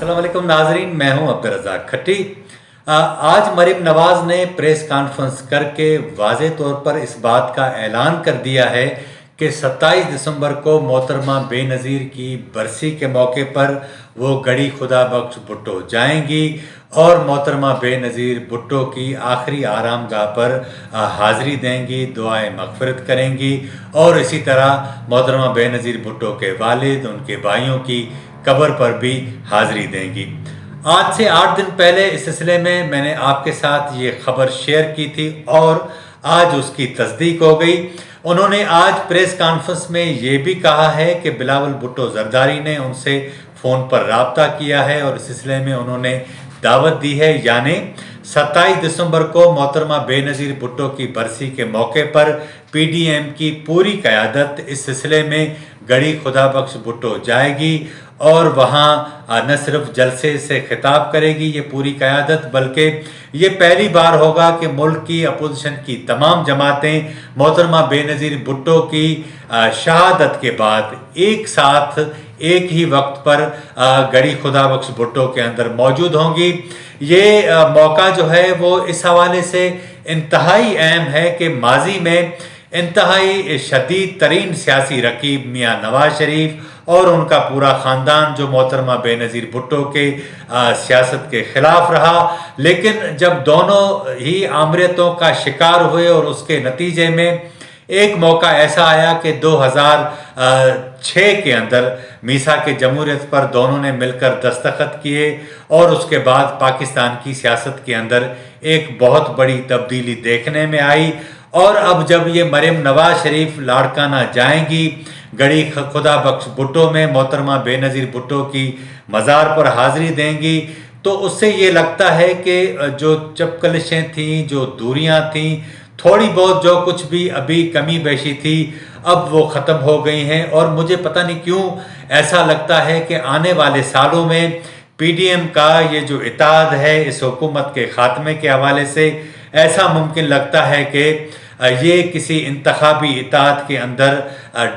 अस्सलाम वालेकुम नाजरीन, मैं हूं अब्दुल रज़ाक खट्टी। आज मरीम नवाज ने प्रेस कॉन्फ्रेंस करके वाज़े तौर पर इस बात का ऐलान कर दिया है कि 27 दिसंबर को मोहतरमा बेनज़ीर की बरसी के मौके पर वो गढ़ी खुदा बख्श भुट्टो जाएंगी और मोहतरमा बेनज़ीर भुट्टो की आखिरी आरामगाह पर हाज़िरी देंगी, दुआए मग़फ़िरत करेंगी और इसी तरह मोहतरमा बेनज़ीर भुट्टो के वालिद, उनके भाइयों की कब्र पर भी हाज़िरी देंगी। आज से 8 दिन पहले इस सिलसिले में मैंने आपके साथ ये खबर शेयर की थी और आज उसकी तस्दीक हो गई। उन्होंने आज प्रेस कॉन्फ्रेंस में ये भी कहा है कि बिलावल भुट्टो जरदारी ने उनसे फ़ोन पर राब्ता किया है और इस सिलसिले में उन्होंने दावत दी है, यानी 27 दिसंबर को मोहतरमा बेनज़ीर भुट्टो की बरसी के मौके पर PDM की पूरी क़यादत इस सिलसिले में गढ़ी खुदा बख्श भुट्टो जाएगी और वहाँ न सिर्फ जलसे से खिताब करेगी ये पूरी क़यादत, बल्कि ये पहली बार होगा कि मुल्क की अपोजिशन की तमाम जमातें मोहतरमा बेनज़ीर भुट्टो की शहादत के बाद एक साथ एक ही वक्त पर गढ़ी खुदा बख्श भुट्टो के अंदर मौजूद होंगी। ये मौका जो है वो इस हवाले से इंतहाई अहम है कि माजी में इंतहाई शदीद तरीन सियासी रकीब मियाँ नवाज शरीफ और उनका पूरा ख़ानदान जो मोहतरमा बेनज़ीर भुट्टो के सियासत के ख़िलाफ़ रहा, लेकिन जब दोनों ही आमरियतों का शिकार हुए और उसके नतीजे में एक मौका ऐसा आया कि 2006 के अंदर मीसा के जमहूरियत पर दोनों ने मिलकर दस्तखत किए और उसके बाद पाकिस्तान की सियासत के अंदर एक बहुत बड़ी तब्दीली देखने में आई। और अब जब ये मरीम नवाज शरीफ लाड़काना जाएंगी गढ़ी खुदा बख्श भुट्टो में, मोहतरमा बेनज़ीर भुट्टो की मज़ार पर हाज़िरी देंगी, तो उससे ये लगता है कि जो चपकलिशें थीं, जो दूरियां थीं, थोड़ी बहुत जो कुछ भी अभी कमी बेशी थी, अब वो ख़त्म हो गई हैं। और मुझे पता नहीं क्यों ऐसा लगता है कि आने वाले सालों में PDM का ये जो इत्तेहाद है इस हुकूमत के ख़ात्मे के हवाले से ऐसा मुमकिन लगता है कि ये किसी इंतखाबी इत्तेहाद के अंदर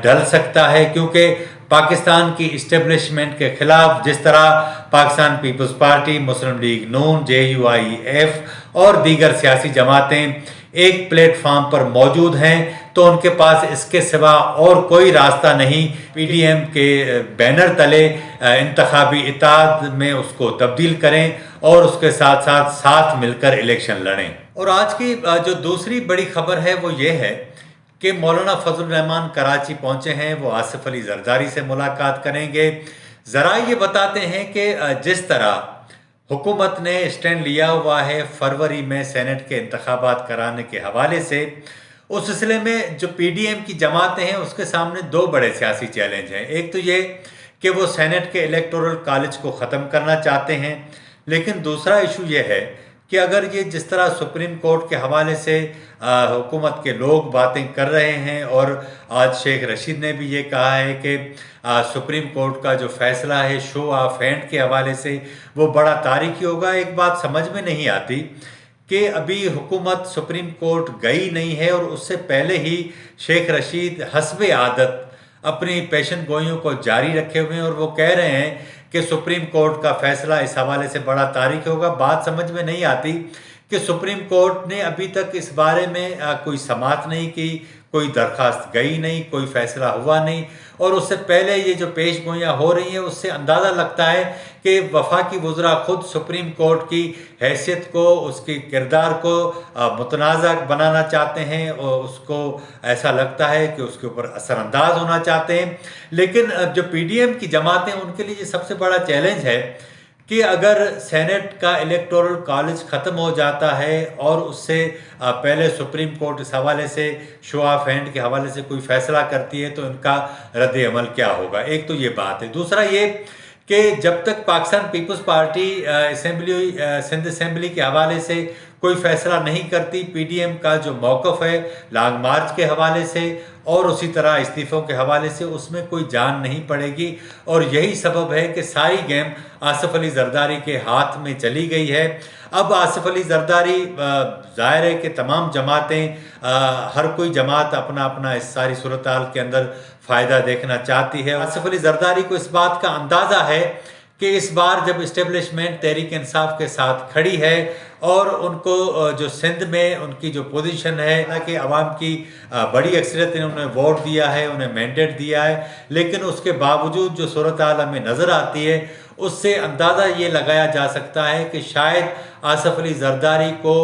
ढल सकता है, क्योंकि पाकिस्तान की इस्टेब्लिशमेंट के ख़िलाफ़ जिस तरह पाकिस्तान पीपल्स पार्टी, मुस्लिम लीग नून, JUIF और दीगर सियासी जमातें एक प्लेटफार्म पर मौजूद हैं, तो उनके पास इसके सिवा और कोई रास्ता नहीं PDM के बैनर तले इंतखाबी इत्तेहाद में उसको तब्दील करें और उसके साथ साथ साथ मिलकर इलेक्शन लड़ें। और आज की जो दूसरी बड़ी खबर है वो ये है कि मौलाना फजल रहमान कराची पहुंचे हैं, वो आसिफ अली जरदारी से मुलाकात करेंगे। ज़रा ये बताते हैं कि जिस तरह हुकूमत ने स्टैंड लिया हुआ है फरवरी में सेनेट के इंतखाबात कराने के हवाले से, उस सिलसिले में जो PDM की जमातें हैं उसके सामने दो बड़े सियासी चैलेंज हैं। एक तो ये कि वो सेनेट के इलेक्टोरल कॉलेज को ख़त्म करना चाहते हैं, लेकिन दूसरा इशू ये है कि अगर ये जिस तरह सुप्रीम कोर्ट के हवाले से हुकूमत के लोग बातें कर रहे हैं, और आज शेख रशीद ने भी ये कहा है कि सुप्रीम कोर्ट का जो फैसला है शो ऑफ हैंड के हवाले से वो बड़ा तारीखी होगा। एक बात समझ में नहीं आती कि अभी हुकूमत सुप्रीम कोर्ट गई नहीं है और उससे पहले ही शेख रशीद हस्बे आदत अपनी पेशन गोइयों को जारी रखे हुए हैं और वो कह रहे हैं कि सुप्रीम कोर्ट का फैसला इस हवाले से बड़ा तारीखी होगा। बात समझ में नहीं आती कि सुप्रीम कोर्ट ने अभी तक इस बारे में कोई समाअत नहीं की, कोई दरख्वास्त गई नहीं, कोई फैसला हुआ नहीं, और उससे पहले ये जो पेश गोइयाँ हो रही हैं उससे अंदाज़ा लगता है कि वफाकी वज़रा खुद सुप्रीम कोर्ट की हैसियत को, उसके किरदार को मुतनाज़ा बनाना चाहते हैं और उसको ऐसा लगता है कि उसके ऊपर असरअंदाज होना चाहते हैं। लेकिन जो PDM की जमातें, उनके लिए ये सबसे बड़ा चैलेंज है कि अगर सेनेट का इलेक्टोरल कॉलेज ख़त्म हो जाता है और उससे पहले सुप्रीम कोर्ट इस हवाले से शो ऑफ हैंड के हवाले से कोई फ़ैसला करती है तो इनका रद्द अमल क्या होगा। एक तो ये बात है। दूसरा ये कि जब तक पाकिस्तान पीपल्स पार्टी सिंध असेंबली के हवाले से कोई फैसला नहीं करती, PDM का जो मौक़िफ़ है लॉन्ग मार्च के हवाले से और उसी तरह इस्तीफ़ों के हवाले से, उसमें कोई जान नहीं पड़ेगी। और यही सबब है कि सारी गेम आसिफ अली जरदारी के हाथ में चली गई है। अब आसिफ अली जरदारी, ज़ाहिर है कि तमाम जमातें, हर कोई जमात अपना अपना इस सारी सूरत हाल के अंदर फ़ायदा देखना चाहती है। आसिफ अली जरदारी को इस बात का अंदाज़ा है کہ اس بار جب اسٹیبلشمنٹ تحریک انصاف کے ساتھ کھڑی ہے اور ان کو جو سندھ میں ان کی جو پوزیشن ہے، حالانکہ عوام کی بڑی اکثریت نے انہیں ووٹ دیا ہے، انہیں مینڈیٹ دیا ہے، لیکن اس کے باوجود جو صورتحال ہمیں نظر آتی ہے اس سے اندازہ یہ لگایا جا سکتا ہے کہ شاید آصف علی زرداری کو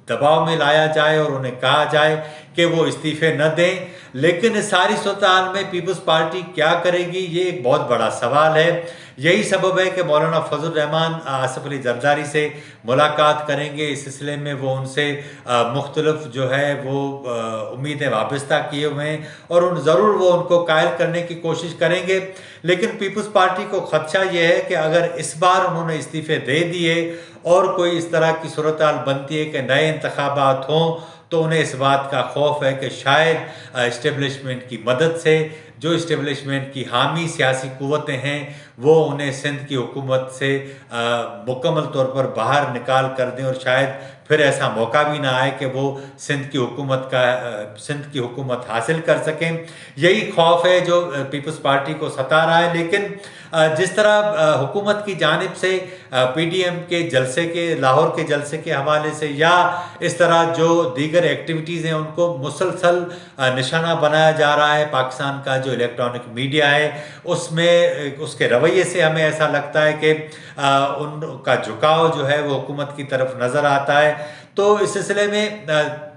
دباؤ میں لایا جائے اور انہیں کہا جائے کہ وہ استعفے نہ دیں۔ لیکن اس ساری صورتحال میں پیپلز پارٹی کیا کرے گی، یہ ایک بہت بڑا سوال ہے۔ یہی سبب ہے کہ مولانا فضل الرحمان آصف علی زرداری سے ملاقات کریں گے، اس سلسلے میں وہ ان سے مختلف جو ہے وہ امیدیں وابستہ کیے ہوئے ہیں اور ضرور وہ ان کو قائل کرنے کی کوشش کریں گے۔ لیکن پیپلز پارٹی کو خدشہ یہ ہے کہ اگر اس بار انہوں نے استعفے دے دیے اور کوئی اس طرح کی صورتحال بنتی ہے کہ نئے انتخابات ہوں تو انہیں اس بات کا خوف ہے کہ شاید اسٹیبلشمنٹ کی مدد سے جو اسٹیبلشمنٹ کی حامی سیاسی قوتیں ہیں وہ انہیں سندھ کی حکومت سے مکمل طور پر باہر نکال کر دیں اور شاید پھر ایسا موقع بھی نہ آئے کہ وہ سندھ کی حکومت حاصل کر سکیں۔ یہی خوف ہے جو پیپلز پارٹی کو ستا رہا ہے۔ لیکن جس طرح حکومت کی جانب سے پی ڈی ایم کے جلسے کے لاہور کے جلسے کے حوالے سے یا اس طرح جو دیگر ایکٹیویٹیز ہیں ان کو مسلسل نشانہ بنایا جا رہا ہے، پاکستان کا جو الیکٹرانک میڈیا ہے اس میں اس کے رویے سے ہمیں ایسا لگتا ہے کہ ان کا جھکاؤ جو ہے وہ حکومت کی طرف نظر آتا ہے۔ تو اس سلسلے میں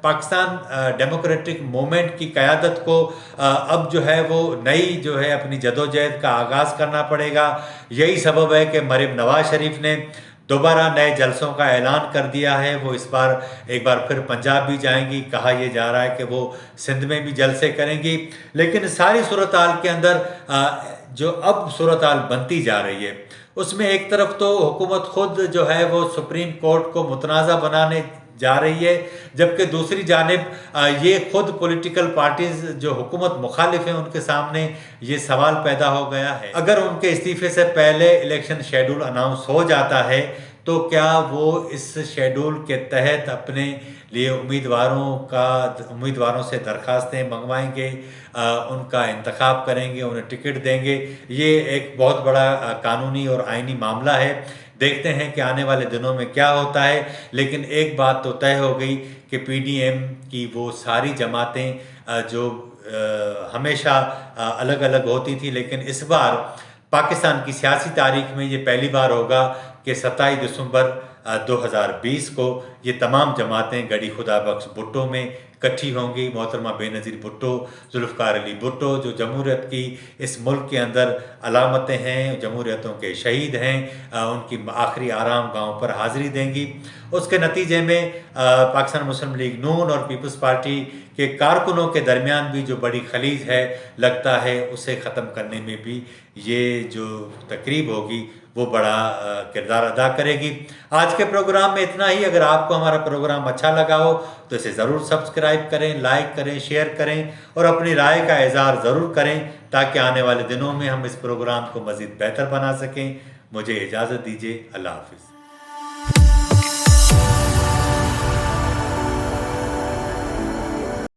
پاکستان ڈیموکریٹک موومنٹ کی قیادت کو اب جو ہے وہ نئی جو ہے اپنی جدوجہد کا آغاز کرنا پڑے گا۔ یہی سبب ہے کہ مریم نواز شریف نے دوبارہ نئے جلسوں کا اعلان کر دیا ہے۔ وہ اس بار ایک بار پھر پنجاب بھی جائیں گی، کہا یہ جا رہا ہے کہ وہ سندھ میں بھی جلسے کریں گی۔ لیکن ساری صورتحال کے اندر جو اب صورتحال بنتی جا رہی ہے اس میں ایک طرف تو حکومت خود جو ہے وہ سپریم کورٹ کو متنازع بنانے جا رہی ہے، جبکہ دوسری جانب یہ خود پولیٹیکل پارٹیز جو حکومت مخالف ہیں ان کے سامنے یہ سوال پیدا ہو گیا ہے اگر ان کے استعفے سے پہلے الیکشن شیڈول اناؤنس ہو جاتا ہے تو کیا وہ اس شیڈول کے تحت اپنے لیے امیدواروں سے درخواستیں منگوائیں گے، ان کا انتخاب کریں گے، انہیں ٹکٹ دیں گے؟ یہ ایک بہت بڑا قانونی اور آئینی معاملہ ہے۔ دیکھتے ہیں کہ آنے والے دنوں میں کیا ہوتا ہے۔ لیکن ایک بات تو طے ہو گئی کہ پی ڈی ایم کی وہ ساری جماعتیں جو ہمیشہ الگ الگ ہوتی تھی، لیکن اس بار پاکستان کی سیاسی تاریخ میں یہ پہلی بار ہوگا کہ 27 دسمبر 2020 کو یہ تمام جماعتیں گڑھی خدا بخش بھٹو میں اکٹھی ہوں گی۔ محترمہ بے نظیر بھٹو، ذوالفقار علی بھٹو جو جمہوریت کی اس ملک کے اندر علامتیں ہیں، جمہوریتوں کے شہید ہیں، ان کی آخری آرام گاہوں پر حاضری دیں گی۔ اس کے نتیجے میں پاکستان مسلم لیگ نون اور پیپلز پارٹی کے کارکنوں کے درمیان بھی جو بڑی خلیج ہے، لگتا ہے اسے ختم کرنے میں بھی یہ جو تقریب ہوگی وہ بڑا کردار ادا کرے گی۔ آج کے پروگرام میں اتنا ہی۔ اگر آپ کو ہمارا پروگرام اچھا لگا ہو تو اسے ضرور سبسکرائب کریں، لائک کریں، شیئر کریں اور اپنی رائے کا اظہار ضرور کریں تاکہ آنے والے دنوں میں ہم اس پروگرام کو مزید بہتر بنا سکیں۔ مجھے اجازت دیجیے، اللہ حافظ۔